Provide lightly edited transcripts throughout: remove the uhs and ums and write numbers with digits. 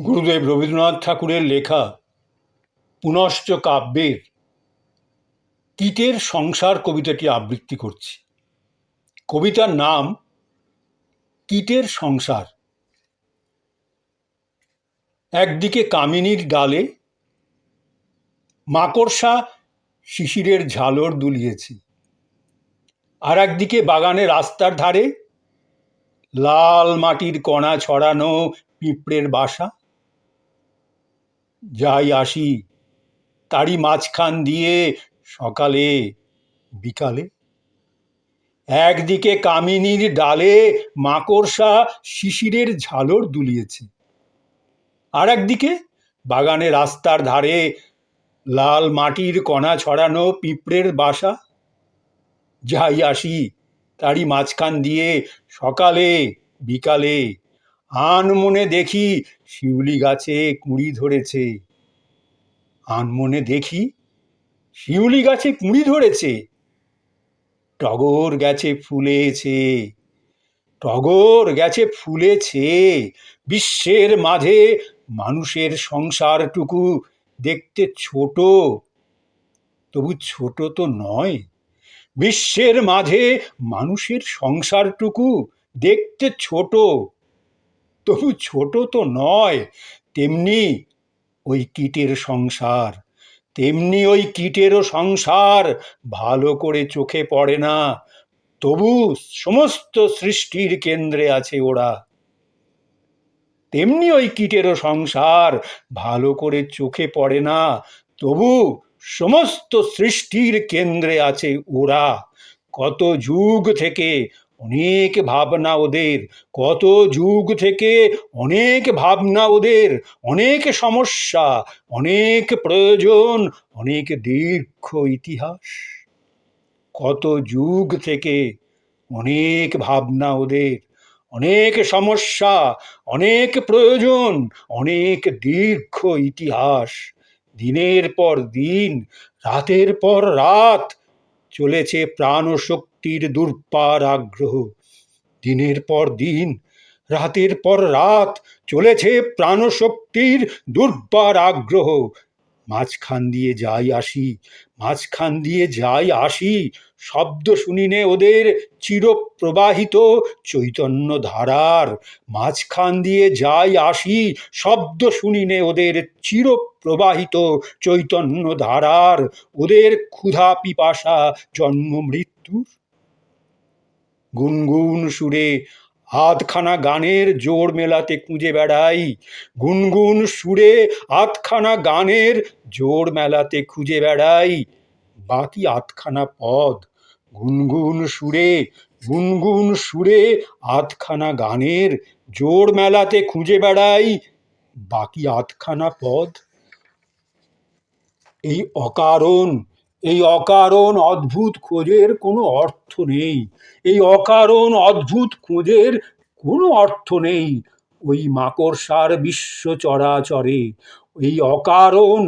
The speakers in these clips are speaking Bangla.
গুরুদেব রবীন্দ্রনাথ ঠাকুরের লেখা পুনশ্চ কাব্যের কীটের সংসার কবিতাটি আবৃত্তি করছি। কবিতার নাম কীটের সংসার। একদিকে কামিনীর ডালে মাকড়সা শিশিরের ঝালর দুলিয়েছে, আর একদিকে বাগানে রাস্তার ধারে লাল মাটির কণা ছড়ানো পিঁপড়ের বাসা। যাই আসি তারই মাঝখান দিয়ে সকালে বিকালে। একদিকে কামিনীর ডালে মাকড়সা শিশিরের ঝালর দুলিয়েছে, আর একদিকে বাগানে রাস্তার ধারে লাল মাটির কণা ছড়ানো পিঁপড়ের বাসা। যাই আসি তারই মাঝখান দিয়ে সকালে বিকালে আনমনে দেখি শিউলি গাছে কুঁড়ি ধরেছে। আনমনে দেখি শিউলি গাছে কুঁড়ি ধরেছে, টগর গেছে ফুলেছে, টগর গেছে ফুলেছে। বিশ্বের মাঝে মানুষের সংসারটুকু দেখতে ছোট, তবু ছোট তো নয়। বিশ্বের মাঝে মানুষের সংসারটুকু দেখতে ছোট, তবু ছোট তো নয়। তেমনি ওই কীটের সংসার, তেমনি ওই কীটেরও সংসার ভালো করে চোখে পড়ে না, তবু সমস্ত সৃষ্টির কেন্দ্রে আছে ওরা। তেমনি ওই কীটেরও সংসার ভালো করে চোখে পড়ে না, তবু সমস্ত সৃষ্টির কেন্দ্রে আছে ওরা। কত যুগ থেকে অনেক ভাবনা ওদের, কত যুগ থেকে অনেক ভাবনা ওদের, অনেক সমস্যা, অনেক প্রয়োজন, অনেক দীর্ঘ ইতিহাস। কত যুগ থেকে অনেক ভাবনা ওদের, অনেক সমস্যা, অনেক প্রয়োজন, অনেক দীর্ঘ ইতিহাস। দিনের পর দিন, রাতের পর রাত চলেছে প্রাণশক্তির দুর্বার আগ্রহ। দিনের পর দিন, রাতের পর রাত চলেছে প্রাণশক্তির দুর্বার আগ্রহ। মাঝখান দিয়ে যাই আসি, মাঝখান দিয়ে যাই আসি, শব্দ শুনিনে ওদের চিরপ্রবাহিত চৈতন্য ধারার। মাঝখান দিয়ে যাই আসি, শব্দ শুনিনে ওদের চিরপ্রবাহিত চৈতন্য ধারার। ওদের ক্ষুধা পিপাসা জন্ম মৃত্যুর। গুনগুন সুরে আধখানা গানের জোড় মেলাতে খুঁজে বেড়াই, গুনগুন সুরে আধখানা গানের জোড় মেলাতে খুঁজে বেড়াই বাকি আধখানা পদ। গুনগুন সুরে, গুনগুন সুরে আধখানা গানের জোড় মেলাতে খুঁজে বেড়াই বাকি আধখানা পদ। এই অকারণ, এই অকারণ অদ্ভুত খোঁজের কোনো অর্থ নেই। এই অকারণ অদ্ভুত খোঁজের কোনো অর্থ নেই ওই মাকড়সার বিশ্ব চরাচরে। এই অকারণ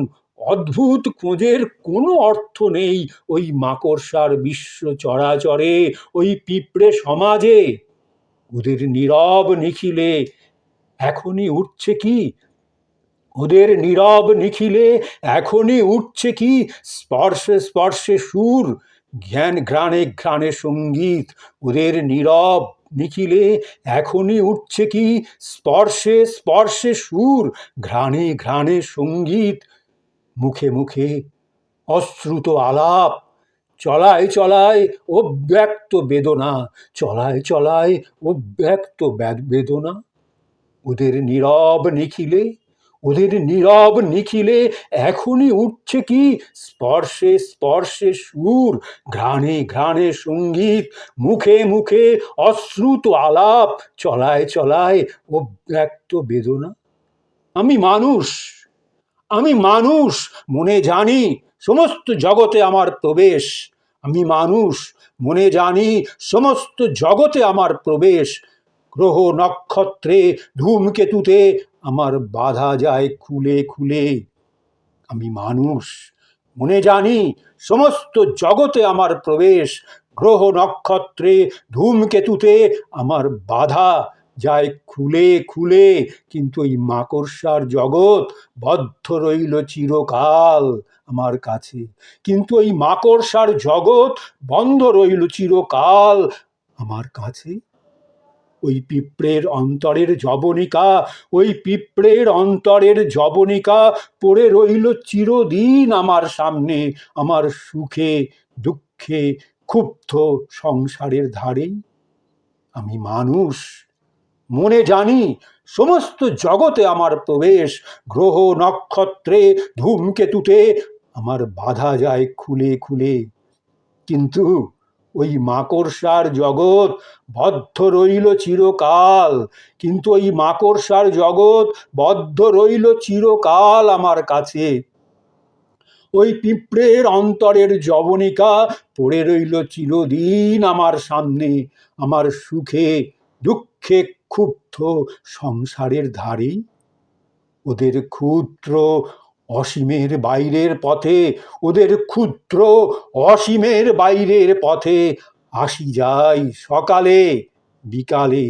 অদ্ভুত খোঁজের কোনো অর্থ নেই ওই মাকড়সার বিশ্ব চরাচরে, ওই পিঁপড়ে সমাজে। ওদের নীরব নিখিলে এখনই উঠছে কি, ওদের নীরব নিখিলে এখনই উঠছে কি স্পর্শে স্পর্শে সুর, জ্ঞান ঘ্রাণে ঘ্রাণে সঙ্গীত। ওদের নীরব নিখিলে এখনই উঠছে কি স্পর্শে স্পর্শে সুর, ঘ্রাণে ঘ্রাণে সঙ্গীত। মুখে মুখে অশ্রুত আলাপ, চলায় চলায় অব্যক্ত বেদনা, চলায় চলায় অব্যক্ত বেদনা। ওদের নীরব নিখিলে, ওদের নীরব নিখিলে এখনই উঠছে কি স্পর্শে স্পর্শে সুর, ঘ্রাণে ঘ্রাণে সঙ্গীত। মুখে মুখে অশ্রুত আলাপ, চলায় চলায় অব্যক্ত বেদনা। আমি মানুষ, আমি মানুষ, মনে জানি সমস্ত জগতে আমার প্রবেশ। আমি মানুষ, মনে জানি সমস্ত জগতে আমার প্রবেশ। গ্রহ নক্ষত্রে ধূমকেতুতে আমার বাধা যায় খুলে খুলে। আমি মানুষ, মনে জানি সমস্ত জগতে আমার প্রবেশ। গ্রহ নক্ষত্রে ধূমকেতুতে আমার বাধা যায় খুলে খুলে, কিন্তু এই মাকড়সার জগৎ বদ্ধ রইল চিরকাল আমার কাছে। কিন্তু এই মাকড়সার জগৎ বন্ধ রইল চিরকাল আমার কাছে। ওই পিঁপড়ের অন্তরের জবনিকা, ওই পিঁপড়ের অন্তরের জবনিকা পড়ে রইল চিরদিন আমার সামনে, আমার সুখে দুঃখে ক্ষুব্ধ সংসারের ধারে। আমি মানুষ, মনে জানি সমস্ত জগতে আমার প্রবেশ, গ্রহ নক্ষত্রে ধূমকেতুতে আমার বাধা যায় খুলে খুলে। কিন্তু ওই মাকড়সার জগৎ বদ্ধ রইল চিরকাল, কিন্তু ওই মাকড়সার জগৎ বদ্ধ রইল চিরকাল আমার কাছে। ওই পিঁপড়ের অন্তরের জবনিকা পড়ে রইল চিরদিন আমার সামনে, আমার সুখে দুঃখে ক্ষুব্ধ সংসারের ধারে। ওদের ক্ষুদ্র অসীমের বাইরের পথে, ওদের ক্ষুদ্র অসীমের বাইরের পথে আসি যাই সকালে বিকালে।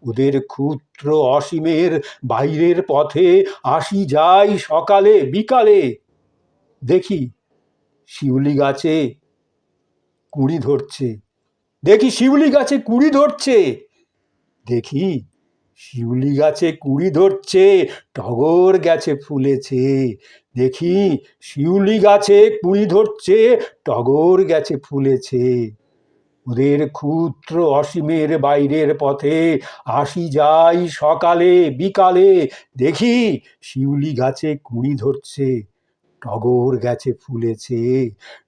ওদের ক্ষুদ্র অসীমের বাইরের পথে আসি যাই সকালে বিকালে। দেখি শিউলি গাছে কুঁড়ি ধরছে, দেখি শিউলি গাছে কুঁড়ি ধরছে, দেখি শিউলি গাছে কুঁড়ি ধরছে, টগর গেছে ফুলেছে। দেখি শিউলি গাছে কুঁড়ি ধরছে, টগর গেছে ফুলেছে। ওদের ক্ষুদ্র অসীমের বাইরের পথে আসি যাই সকালে বিকালে। দেখি শিউলি গাছে কুঁড়ি ধরছে, টগর গেছে ফুলেছে,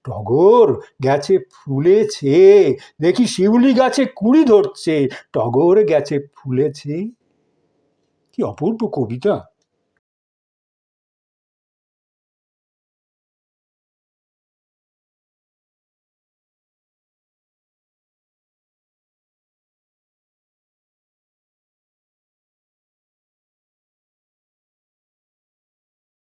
টগর গেছে ফুলেছে। দেখি শিউলি গাছে কুঁড়ি ধরছে, টগর গেছে ফুলেছে। কি অপূর্ব কবিতা!